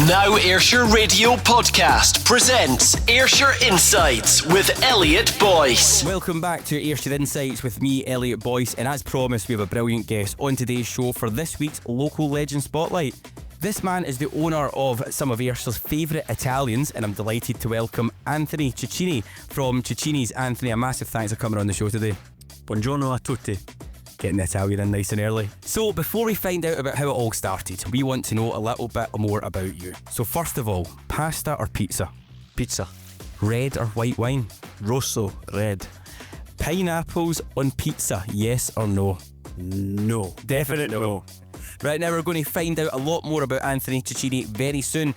Now Ayrshire Radio Podcast presents Ayrshire Insights with Elliot Boyce. Welcome back to Ayrshire Insights with me, Elliot Boyce, and as promised, we have a brilliant guest on today's show for this week's Local Legend Spotlight. This man is the owner of some of Ayrshire's favourite Italians, and I'm delighted to welcome Anthony Cecchini from Cecchini's. Anthony, a massive thanks for coming on the show today. Buongiorno a tutti. Getting the Italian in nice and early. So before we find out about how it all started, we want to know a little bit more about you. So first of all, pasta or pizza? Pizza. Red or white wine? Rosso, red. Pineapples on pizza, yes or no? No. Definite no. Right, now we're going to find out a lot more about Anthony Cecchini very soon.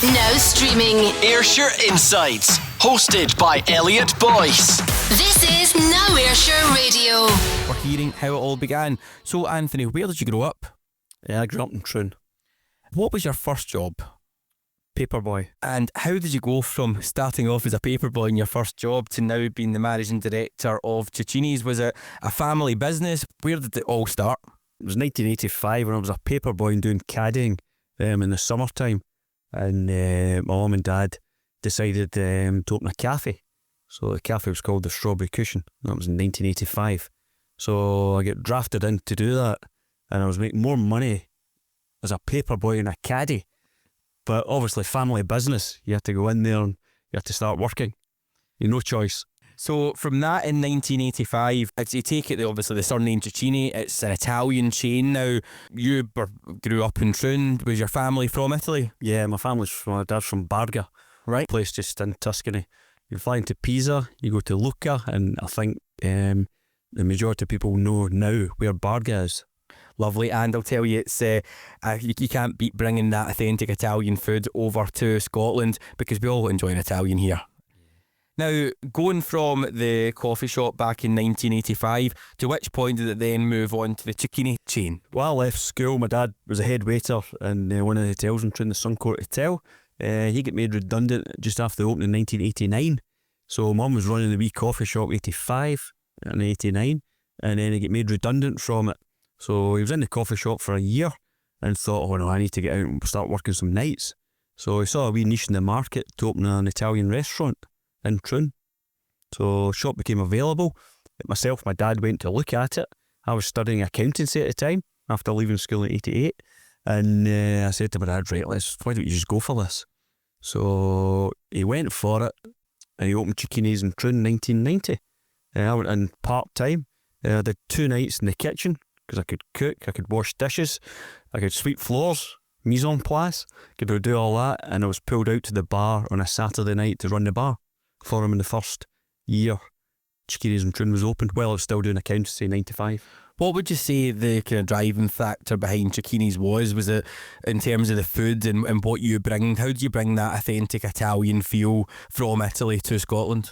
Now streaming Ayrshire Insights, hosted by Elliot Boyce. This is Now Ayrshire Radio. We're hearing how it all began. So Anthony, where did you grow up? Yeah, I grew up in Troon. What was your first job? Paperboy. And how did you go from starting off as a paperboy in your first job to now being the managing director of Cecchini's? Was it a family business? Where did it all start? It was 1985 when I was a paperboy and doing caddying in the summertime. And my mum and dad decided to open a cafe. So the cafe was called the Strawberry Cushion. That was in 1985. So I got drafted in to do that. And I was making more money as a paperboy and a caddy. But obviously family business. You had to go in there and you had to start working. You had no choice. So from that in 1985, as you take it, obviously the surname Cecchini, it's an Italian chain now. You grew up in Troon. Was your family from Italy? Yeah, my dad's from Barga. Right. Place just in Tuscany. You fly into Pisa, you go to Lucca, and I think the majority of people know now where Barga is. Lovely, and I'll tell you, it's you can't beat bringing that authentic Italian food over to Scotland because we all enjoy an Italian here. Now, going from the coffee shop back in 1985, to which point did it then move on to the Cecchini chain? Well, I left school. My dad was a head waiter in one of the hotels in Troon, the Suncourt Hotel. He got made redundant just after the opening in 1989. So Mum was running the wee coffee shop 85 and 89, and then he got made redundant from it. So he was in the coffee shop for a year and thought, oh no, I need to get out and start working some nights. So he saw a wee niche in the market to open an Italian restaurant in Troon. So shop became available. Myself, my dad went to look at it. I was studying accountancy at the time after leaving school in 88. And I said to my dad, right, why don't you just go for this? So he went for it and he opened Cecchini's in Troon in 1990. I went in part-time. I did 2 nights in the kitchen because I could cook, I could wash dishes, I could sweep floors, mise en place, could do all that. And I was pulled out to the bar on a Saturday night to run the bar for him in the first year Cecchini's in Troon was opened. Well, I was still doing accountancy in 95. What would you say the kind of driving factor behind Cecchini's was? Was it in terms of the food and what you bring? How do you bring that authentic Italian feel from Italy to Scotland?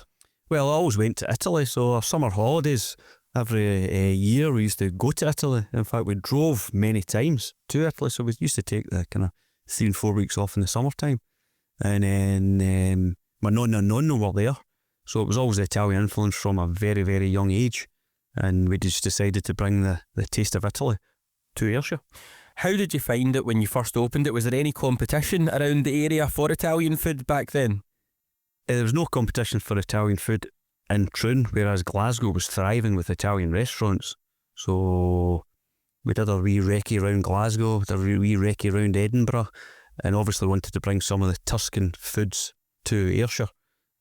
Well, I always went to Italy, so our summer holidays, every year we used to go to Italy. In fact, we drove many times to Italy, so we used to take the kind of 3 and 4 weeks off in the summertime. And then my nonna and nonno were there, so it was always the Italian influence from a very, very young age. And we just decided to bring the taste of Italy to Ayrshire. How did you find it when you first opened it? Was there any competition around the area for Italian food back then? There was no competition for Italian food in Troon, whereas Glasgow was thriving with Italian restaurants. So we did a wee recce around Glasgow, did a wee recce around Edinburgh, and obviously wanted to bring some of the Tuscan foods to Ayrshire.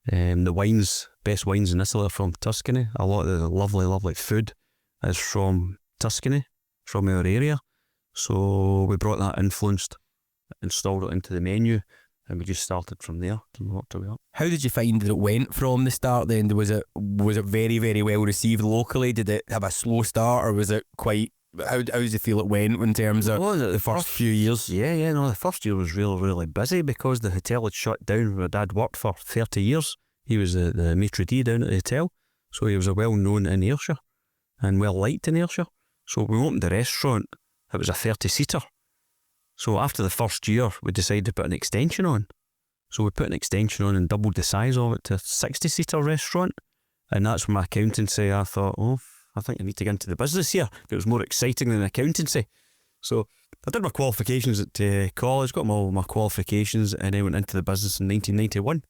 The wines, best wines in Italy are from Tuscany. A lot of the lovely, lovely food is from Tuscany, from our area. So we brought that influenced, installed it into the menu, and we just started from there and worked our way up. How did you find that it went from the start then? Was it very, very well received locally? Did it have a slow start, or was it quite... How did you feel it went in terms of the first few years? Yeah, the first year was really, really busy because the hotel had shut down. My dad worked for 30 years. He was the maitre d' down at the hotel, so he was a well-known in Ayrshire and well-liked in Ayrshire. So when we opened the restaurant, it was a 30-seater. So after the first year, we decided to put an extension on. So we put an extension on and doubled the size of it to a 60-seater restaurant. And that's when my accountancy, I thought, I think I need to get into the business here. It was more exciting than accountancy. So I did my qualifications at college, got all my qualifications, and then went into the business in 1991,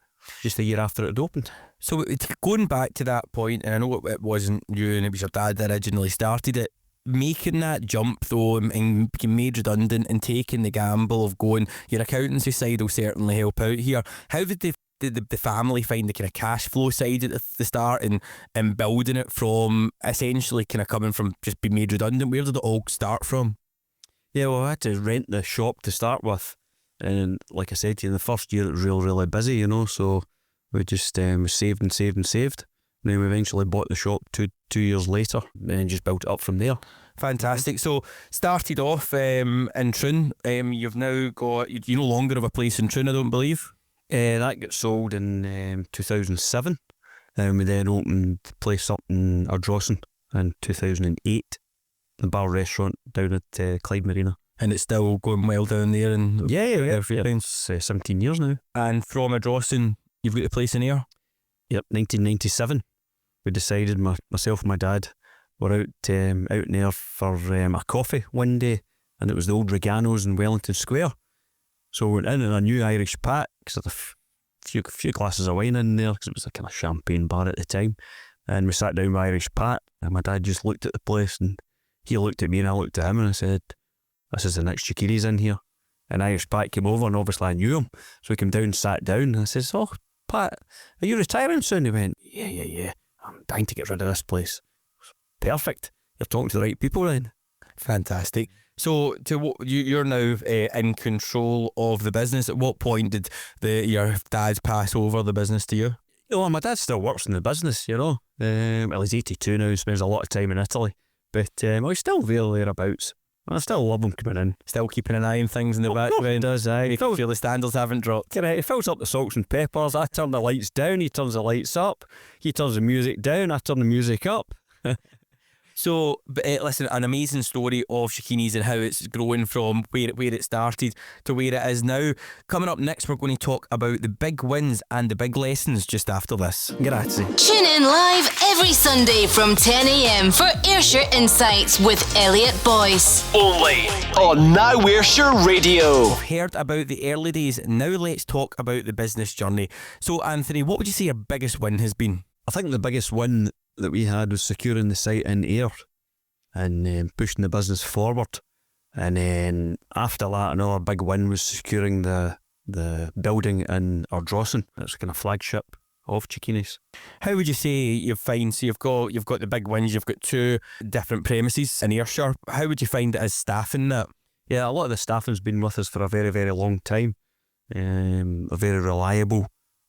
just a year after it had opened. So going back to that point, and I know it wasn't you and it was your dad that originally started it, making that jump though and being made redundant and taking the gamble of going, your accountancy side will certainly help out here. How did the family find the kind of cash flow side at the start and building it from essentially kind of coming from just being made redundant? Where did it all start from? Yeah, well, I had to rent the shop to start with, and like I said to you, in the first year it was really busy, you know, so we just saved and saved and saved. And then we eventually bought the shop two years later and just built it up from there. Fantastic. So started off in Troon. You've now got, you no longer have a place in Troon, I don't believe. That got sold in 2007. We then opened the place up in Ardrossan in 2008, the bar restaurant down at Clyde Marina. And it's still going well down there. And Yeah. It's 17 years now. And from Ardrossan, you've got the place in Ayr? Yep, 1997. We decided, myself and my dad were out in Ayr for a coffee one day, and it was the old Reganos in Wellington Square. So we went in a new Irish pat, because I had a few glasses of wine in there, because it was a kind of champagne bar at the time. And we sat down with Irish pat, and my dad just looked at the place, and he looked at me and I looked at him, and I said, "This is the next Cecchini's in here." And Irish Pat came over, and obviously I knew him. So he came down and sat down, and I said, "Oh, Pat, are you retiring soon?" He went, Yeah. I'm dying to get rid of this place. Perfect. You're talking to the right people then. Fantastic. So you're now in control of the business. At what point did your dad pass over the business to you? Well, my dad still works in the business, you know. Well, he's 82 now, spends a lot of time in Italy. But he's still thereabouts. I still love him coming in. Still keeping an eye on things in the background. He does, aye. Making sure the standards haven't dropped. Correct. He fills up the salts and peppers. I turn the lights down. He turns the lights up. He turns the music down. I turn the music up. So, listen, an amazing story of Cecchini's and how it's grown from where it started to where it is now. Coming up next, we're going to talk about the big wins and the big lessons just after this. Grazie. Tune in live every Sunday from 10 a.m. for Ayrshire Insights with Elliot Boyce. Only on Now Ayrshire Radio. We've heard about the early days. Now let's talk about the business journey. So, Anthony, what would you say your biggest win has been? I think the biggest win that we had was securing the site in Ayr and pushing the business forward. And then after that, another big win was securing the building in Ardrossan. It's kind of flagship of Cecchini's. How would you say you find, so you've got the big wins, you've got two different premises in Ayrshire. How would you find it as staffing that? Yeah, a lot of the staffing's been with us for a very, very long time. They're very reliable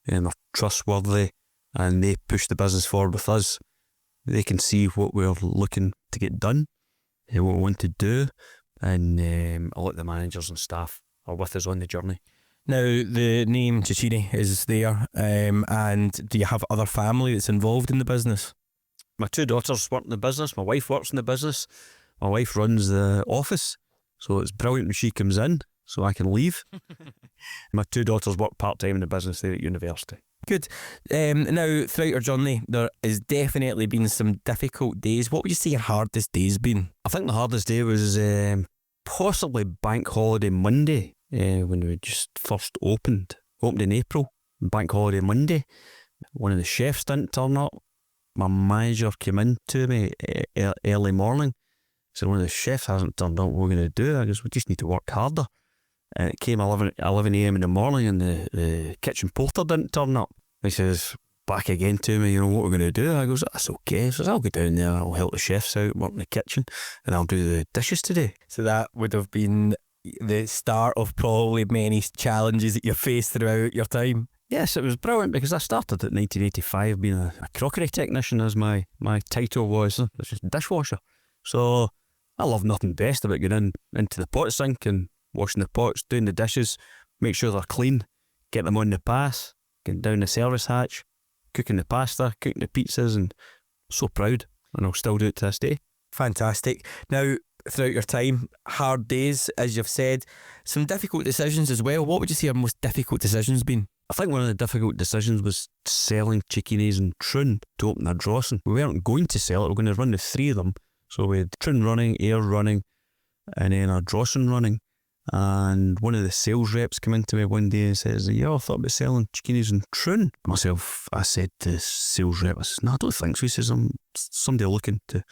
and they're trustworthy, and they push the business forward with us. They can see what we're looking to get done and what we want to do, and a lot of the managers and staff are with us on the journey. Now, the name Cecchini is there, and do you have other family that's involved in the business? My two daughters work in the business, my wife works in the business, my wife runs the office, so it's brilliant when she comes in so I can leave. My two daughters work part-time in the business there at university. Good. Now, throughout your journey, there has definitely been some difficult days. What would you say your hardest day's been? I think the hardest day was possibly Bank Holiday Monday, when we just first opened in April. Bank Holiday Monday, one of the chefs didn't turn up. My manager came in to me early morning, said one of the chefs hasn't turned up, what are we going to do? I goes, we just need to work harder. And it came 11 a.m. in the morning, and the kitchen porter didn't turn up. He says back again to me, what we're going to do? I goes, that's okay. He says, I'll go down there, I'll help the chefs out, work in the kitchen, and I'll do the dishes today. So that would have been the start of probably many challenges that you faced throughout your time. Yes, it was brilliant, because I started at 1985 being a crockery technician, as my title was. It's just dishwasher. So I love nothing best about getting into the pot sink and washing the pots, doing the dishes, make sure they're clean, get them on the pass, getting down the service hatch, cooking the pasta, cooking the pizzas, and so proud, and I'll still do it to this day. Fantastic. Now, throughout your time, hard days, as you've said, some difficult decisions as well. What would you say your most difficult decisions been? I think one of the difficult decisions was selling Cecchini's in Troon to open Ardrossan. We weren't going to sell it, we were going to run the three of them. So we had Troon running, Ayr running, and then Ardrossan running. And one of the sales reps came into me one day and says, yeah, I thought about selling Cecchini's in Troon. Myself, I said to the sales rep, I said, no, I don't think so. He says, I'm somebody looking to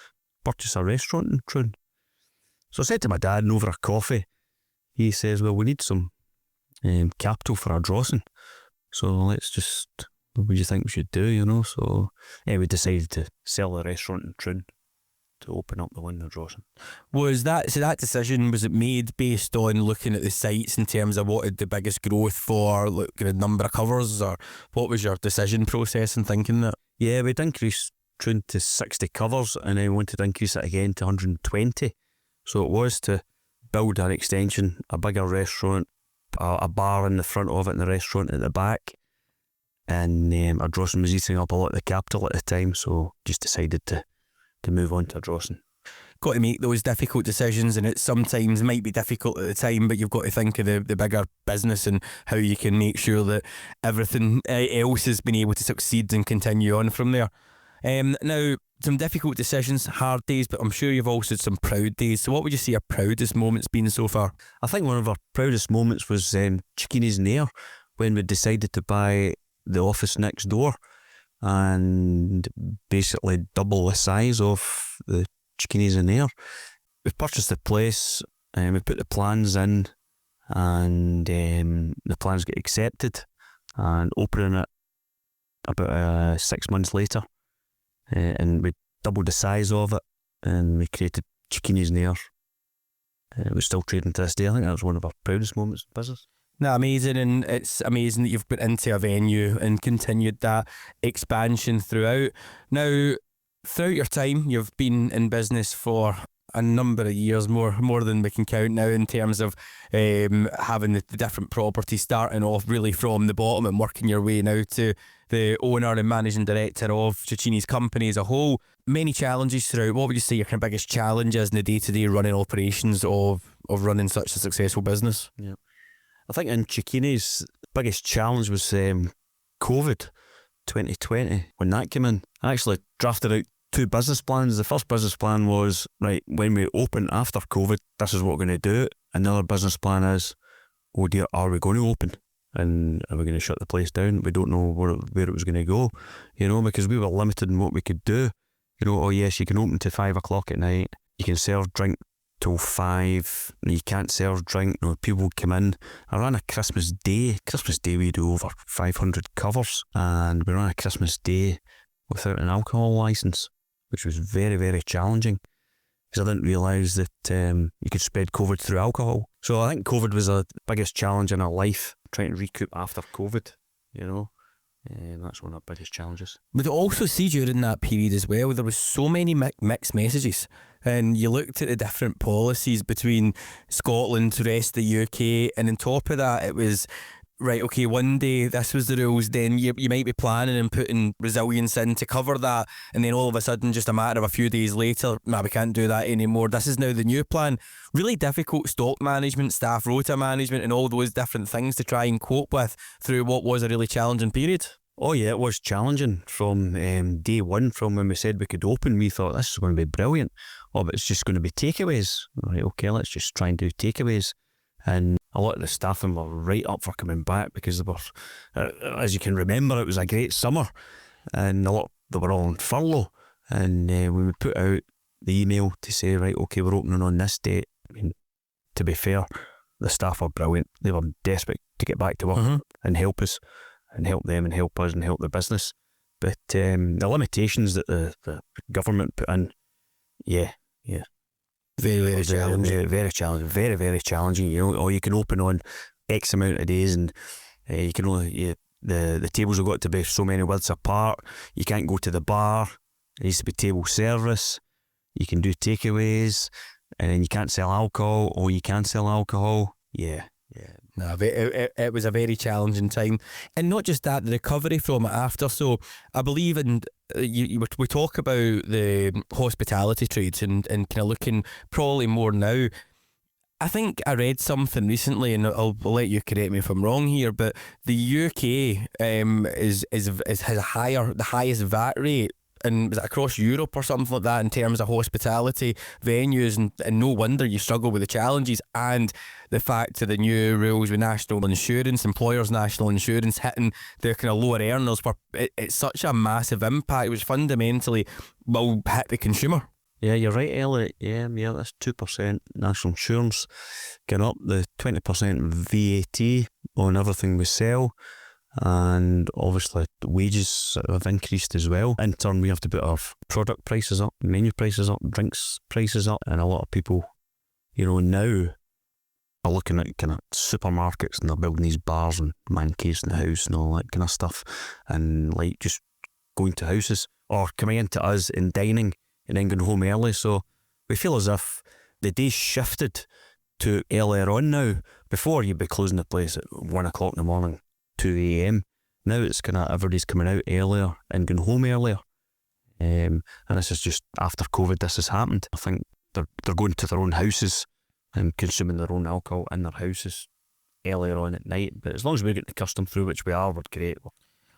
purchase a restaurant in Troon. So I said to my dad, and over a coffee, he says, well, we need some capital for Ardrossan. So what do you think we should do, So yeah, we decided to sell the restaurant in Troon to open up the one in Ardrossan. That decision, was it made based on looking at the sites in terms of what had the biggest growth for, looking at the number of covers, or what was your decision process in thinking that? Yeah, we'd increased Troon to 60 covers and then wanted to increase it again to 120. So it was to build an extension, a bigger restaurant, a bar in the front of it and the restaurant at the back. And Ardrossan was eating up a lot of the capital at the time, so just decided to move on to Ardrossan. Got to make those difficult decisions, and it sometimes might be difficult at the time, but you've got to think of the bigger business and how you can make sure that everything else has been able to succeed and continue on from there. Now, some difficult decisions, hard days, but I'm sure you've also had some proud days. So what would you say your proudest moment's been so far? I think one of our proudest moments was Cecchini's in Ayr, when we decided to buy the office next door and basically double the size of the Cecchini's in Ayr. We purchased the place and we put the plans in, and the plans get accepted, and opening it about 6 months later, and we doubled the size of it and we created Cecchini's in Ayr. We're still trading to this day. I think that was one of our proudest moments in business. No, amazing, and it's amazing that you've put into a venue and continued that expansion throughout. Now, throughout your time, you've been in business for a number of years, more than we can count now, in terms of having the different properties, starting off really from the bottom and working your way now to the owner and managing director of Cecchini's company as a whole. Many challenges throughout. What would you say your kind of biggest challenges in the day-to-day running operations of running such a successful business? Yeah, I think in Cecchini's biggest challenge was COVID 2020. When that came in, I actually drafted out 2 business plans. The first business plan was, right, when we open after COVID, this is what we're going to do. Another business plan is, oh dear, are we going to open? And are we going to shut the place down? We don't know where it was going to go, because we were limited in what we could do. Oh yes, you can open to 5 o'clock at night. You can serve drink till 5. You can't serve drink. People come in. I ran a Christmas Day. Christmas Day we do over 500 covers, and we ran a Christmas Day without an alcohol licence, which was very, very challenging, because I didn't realise that you could spread COVID through alcohol. So I think COVID was the biggest challenge in our life, trying to recoup after COVID, and that's one of our biggest challenges. But also see during that period as well, there was so many mixed messages, and you looked at the different policies between Scotland, the rest of the UK, and on top of that it was, right, okay, one day this was the rules, then you might be planning and putting resilience in to cover that, and then all of a sudden, just a matter of a few days later, we can't do that anymore. This is now the new plan. Really difficult stock management, staff rota management, and all those different things to try and cope with through what was a really challenging period. Oh yeah, it was challenging from day one. From when we said we could open, we thought this is going to be brilliant. Oh, but it's just going to be takeaways. Right, okay, let's just try and do takeaways. And a lot of the staffing were right up for coming back, because they were, as you can remember, it was a great summer, and they were all on furlough. And when we put out the email to say, right, okay, we're opening on this date, I mean, to be fair, the staff were brilliant. They were desperate to get back to work and help us, and help them, and help us, and help the business. But the limitations that the government put in, yeah. Very, very challenging. Very challenging. Very, very challenging. Or you can open on X amount of days, and you can only the tables have got to be so many widths apart. You can't go to the bar. There needs to be table service. You can do takeaways, and then you can't sell alcohol, or you can sell alcohol. Yeah. No, it was a very challenging time, and not just that, the recovery from it after. So I believe in we talk about the hospitality trades and kind of looking probably more now. I think I read something recently, and I'll let you correct me if I'm wrong here, but the UK has the highest VAT rate was it across Europe or something like that in terms of hospitality venues, and no wonder you struggle with the challenges and the fact of the new rules with national insurance, employers' national insurance hitting the kind of lower earners. It's such a massive impact which fundamentally will hit the consumer. Yeah, you're right, Elliot. Yeah, that's 2% national insurance, getting up the 20% VAT on everything we sell, and obviously the wages have increased as well. In turn, we have to put our product prices up, menu prices up, drinks prices up, and a lot of people, now are looking at kind of supermarkets and they're building these bars and man caves in the house and all that kind of stuff, and like just going to houses or coming into us and dining and then going home early. So we feel as if the day's shifted to earlier on now. Before, you'd be closing the place at 1 o'clock in the morning, 2 a.m. Now it's kind of everybody's coming out earlier and going home earlier. And this is just after COVID, this has happened. I think they're going to their own houses and consuming their own alcohol in their houses earlier on at night. But as long as we're getting the custom through, which we are, we're great.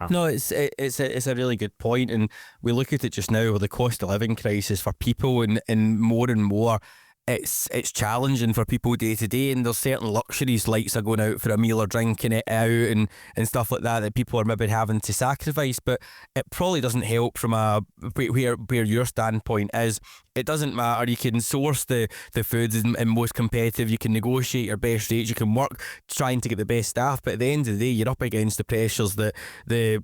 No, it's a really good point, and we look at it just now with the cost of living crisis for people, and more. It's challenging for people day to day, and there's certain luxuries like going out for a meal or drinking it out and stuff like that people are maybe having to sacrifice. But it probably doesn't help from where your standpoint is. It doesn't matter. You can source the foods and most competitive. You can negotiate your best rates. You can work trying to get the best staff. But at the end of the day, you're up against the pressures that the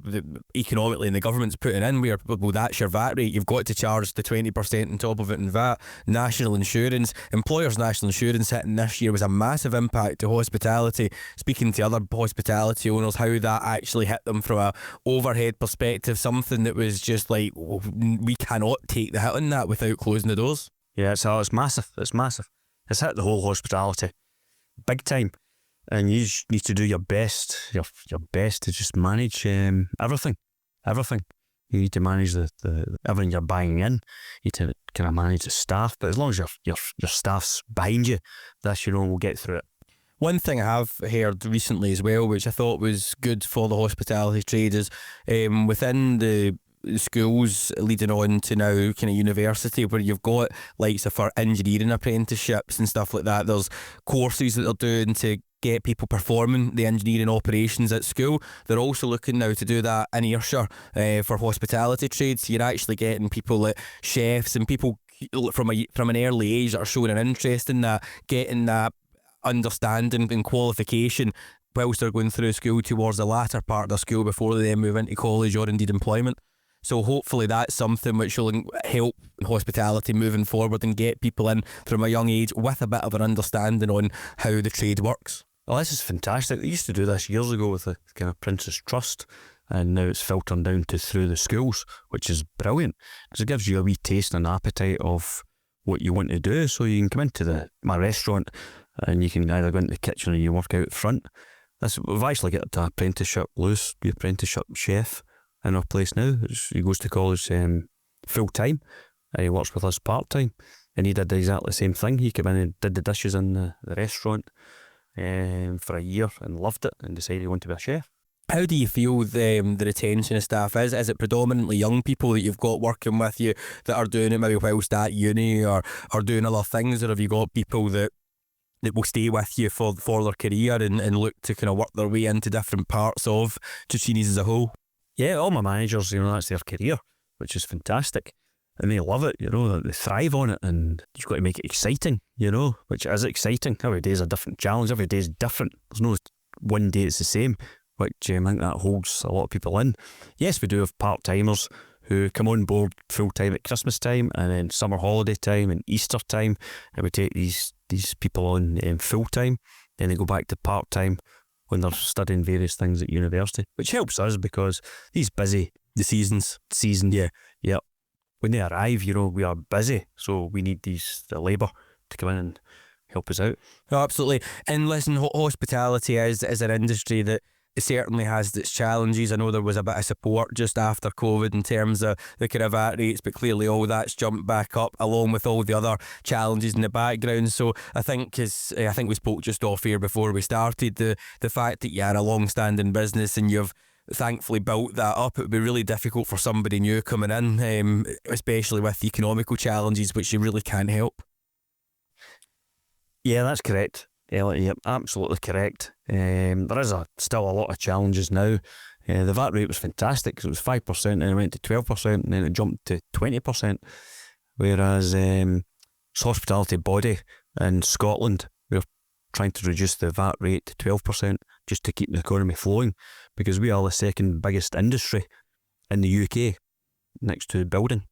economically and the government's putting in. Well, that's your VAT rate. You've got to charge the 20% on top of it in VAT. National insurance, employers' national insurance hitting this year was a massive impact to hospitality. Speaking to other hospitality owners, how that actually hit them from a overhead perspective, something that was just like, we cannot take the hit on that without closing the doors. Yeah, it's massive. It's massive. It's hit the whole hospitality big time, and you just need to do your best, your best to just manage everything. You need to manage the everything you're buying in. You need to kind of manage the staff, but as long as your staff's behind you, that's we'll get through it. One thing I have heard recently as well, which I thought was good for the hospitality trade, is within the schools leading on to now kind of university, where you've got likes of for engineering apprenticeships and stuff like that. There's courses that they're doing to get people performing the engineering operations at school. They're also looking now to do that in Ayrshire for hospitality trades. You're actually getting people like chefs and people from an early age that are showing an interest in that, getting that understanding and qualification whilst they're going through school towards the latter part of their school before they then move into college or indeed employment. So hopefully that's something which will help hospitality moving forward and get people in from a young age with a bit of an understanding on how the trade works. Well, this is fantastic. They used to do this years ago with the kind of Prince's Trust, and now it's filtering down to through the schools, which is brilliant because it gives you a wee taste and appetite of what you want to do. So you can come into my restaurant and you can either go into the kitchen or you work out front. We've actually got an apprenticeship, Lewis, the apprenticeship chef in our place now. He goes to college full time and he works with us part time, and he did exactly the same thing. He came in and did the dishes in the restaurant for a year and loved it and decided he wanted to be a chef. How do you feel the retention of staff is? Is it predominantly young people that you've got working with you that are doing it maybe whilst at uni or doing other things, or have you got people that will stay with you for their career and look to kind of work their way into different parts of Cecchini's as a whole? Yeah, all my managers, that's their career, which is fantastic. And they love it, they thrive on it, and you've got to make it exciting, which is exciting. Every day is a different challenge, every day is different. There's no one day it's the same, which I think that holds a lot of people in. Yes, we do have part-timers who come on board full-time at Christmas time and then summer holiday time and Easter time, and we take these people on full-time, then they go back to part-time when they're studying various things at university, which helps us because these busy, the season, yeah. When they arrive, we are busy, so we need the labour to come in and help us out. Oh, absolutely. And listen, hospitality is an industry that it certainly has its challenges. I know there was a bit of support just after COVID in terms of the kind of VAT rates, but clearly all that's jumped back up along with all the other challenges in the background. So I think we spoke just off here before we started, the fact that you are a long-standing business and you've thankfully built that up. It would be really difficult for somebody new coming in, especially with the economical challenges, which you really can't help. Yeah, that's correct. Elliot, yep, absolutely correct. There is still a lot of challenges now. The VAT rate was fantastic because it was 5% and it went to 12% and then it jumped to 20%. Whereas this hospitality body in Scotland, we're trying to reduce the VAT rate to 12% just to keep the economy flowing, because we are the second biggest industry in the UK next to building.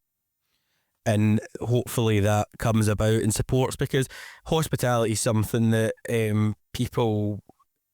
And hopefully that comes about and supports, because hospitality is something that people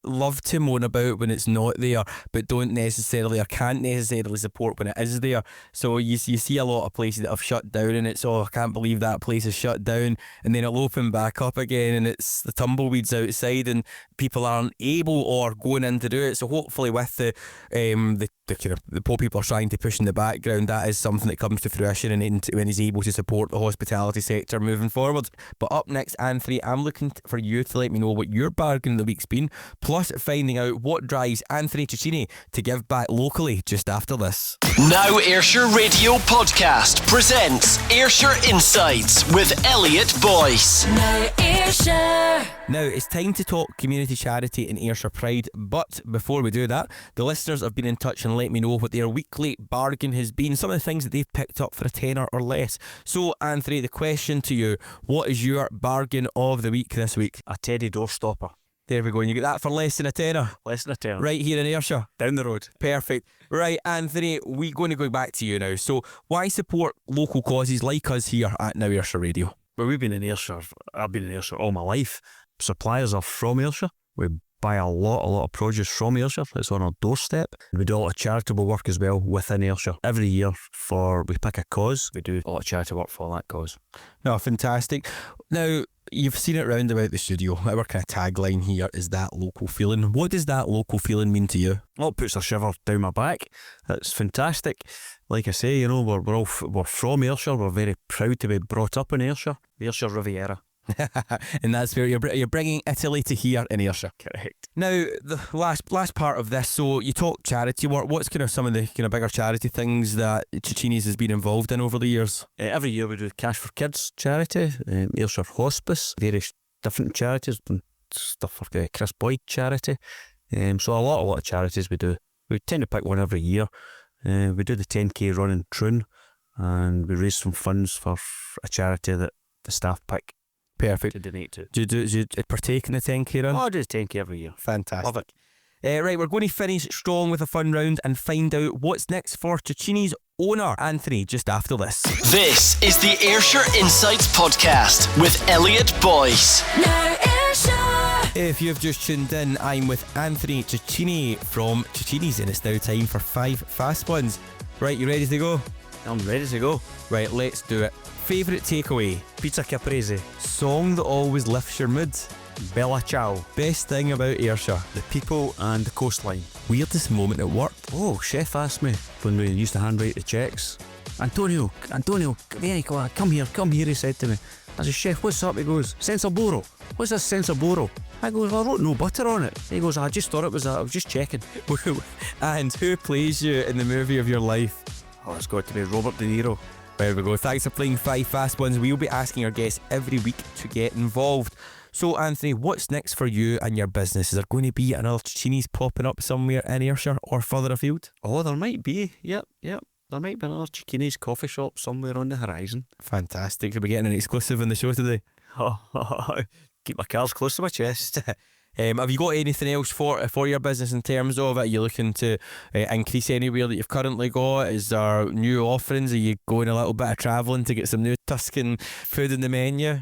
love to moan about when it's not there, but don't necessarily or can't necessarily support when it is there. So you see a lot of places that have shut down, and it's, oh, I can't believe that place is shut down, and then it'll open back up again and it's the tumbleweeds outside and people aren't able or going in to do it. So hopefully with the kind of the poor people are trying to push in the background, that is something that comes to fruition and when he's able to support the hospitality sector moving forward. But up next, Anthony, I'm looking for you to let me know what your bargain of the week's been, plus finding out what drives Anthony Cecchini to give back locally just after this. Now Ayrshire Radio Podcast presents Ayrshire Insights with Elliot Boyce. Now Ayrshire. Now it's time to talk community charity and Ayrshire Pride, but before we do that, the listeners have been in touch and let me know what their weekly bargain has been, some of the things that they've picked up for a tenner or less. So Anthony, the question to you, what is your bargain of the week this week? A teddy doorstopper. There we go, and you get that for less than a tenner? Less than a tenner. Right here in Ayrshire? Down the road. Perfect. Right, Anthony, we're going to go back to you now. So why support local causes like us here at Now Ayrshire Radio? Well, we've been in Ayrshire. I've been in Ayrshire all my life. Suppliers are from Ayrshire. We buy a lot of produce from Ayrshire. It's on our doorstep. We do a lot of charitable work as well within Ayrshire. Every year we pick a cause. We do a lot of charity work for that cause. No, fantastic. Now, you've seen it round about the studio. Our kind of tagline here is that local feeling. What does that local feeling mean to you? Well, it puts a shiver down my back. It's fantastic. Like I say, you know, we're from Ayrshire. We're very proud to be brought up in Ayrshire. The Ayrshire Riviera. And that's where you're bringing Italy to here in Ayrshire. Correct. Now, the last part of this, so you talk charity work. What's kind of some of the kind of bigger charity things that Cecchini's has been involved in over the years? Every year we do Cash for Kids charity, Ayrshire Hospice, various different charities, stuff for the Chris Boyd charity. So a lot of charities we do. We tend to pick one every year. We do the 10k run in Troon, and we raise some funds for a charity that the staff pick. Perfect. To donate to. Do you partake in the 10k run? Oh, I do the 10k every year. Fantastic. Love it. Right, we're going to finish strong with a fun round and find out what's next for Cecchini's owner, Anthony, just after this. This is the Ayrshire Insights Podcast with Elliot Boyce. Now Ayrshire. If you've just tuned in, I'm with Anthony Cecchini from Cecchini's, and it's now time for 5 fast ones. Right, you ready to go? I'm ready to go. Right, let's do it. Favourite takeaway? Pizza caprese. Song that always lifts your mood? Bella ciao. Best thing about Ayrshire? The people and the coastline. Weirdest moment at work? Oh, chef asked me when we used to handwrite the cheques. Antonio, come here, he said to me. I said, chef, what's up? He goes, senza burro. What's this senza burro? I goes, I wrote no butter on it. He goes, I just thought it was that. I was just checking. And who plays you in the movie of your life? Oh, it's got to be Robert De Niro. There we go. Thanks for playing 5 fast ones. We'll be asking our guests every week to get involved. So, Anthony, what's next for you and your business? Is there going to be another Cecchini's popping up somewhere in Ayrshire or further afield? Oh, there might be. Yep. There might be another Cecchini's coffee shop somewhere on the horizon. Fantastic. We'll be getting an exclusive in the show today. Keep my cards close to my chest. Have you got anything else for your business in terms of it? Are you looking to increase anywhere that you've currently got? Is there new offerings? Are you going a little bit of travelling to get some new Tuscan food in the menu?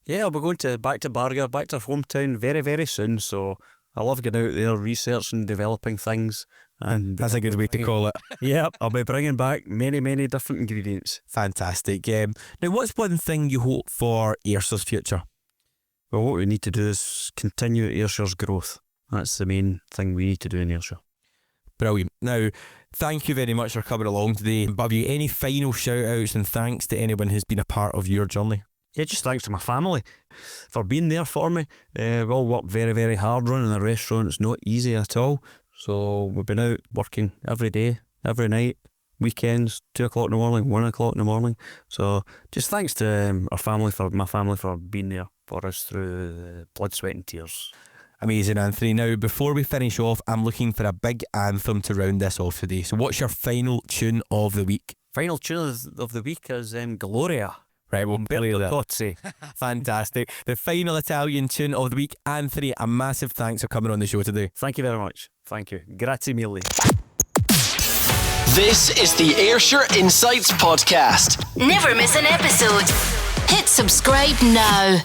Yeah, I'll be going back to Barga, back to our hometown very, very soon. So I love getting out there, researching, developing things. And that's a good way to call it. Yeah, I'll be bringing back many, many different ingredients. Fantastic. Now, what's one thing you hope for Ayrshire's future? Well, what we need to do is continue Ayrshire's growth. That's the main thing we need to do in Ayrshire. Brilliant. Now, thank you very much for coming along today. But have you any final shout outs and thanks to anyone who's been a part of your journey? Yeah, just thanks to my family for being there for me. We all work very, very hard running a restaurant. It's not easy at all. So we've been out working every day, every night, weekends, 2 o'clock in the morning, 1 o'clock in the morning. So just thanks to my family for being there for us through the blood, sweat and tears. Amazing, Anthony. Now, before we finish off, I'm looking for a big anthem to round this off today. So what's your final tune of the week? Final tune of the week is Gloria. Right, we'll play that. Cozzi. Fantastic. The final Italian tune of the week. Anthony, a massive thanks for coming on the show today. Thank you very much. Thank you. Grazie mille. This is the Ayrshire Insights Podcast. Never miss an episode. Hit subscribe now.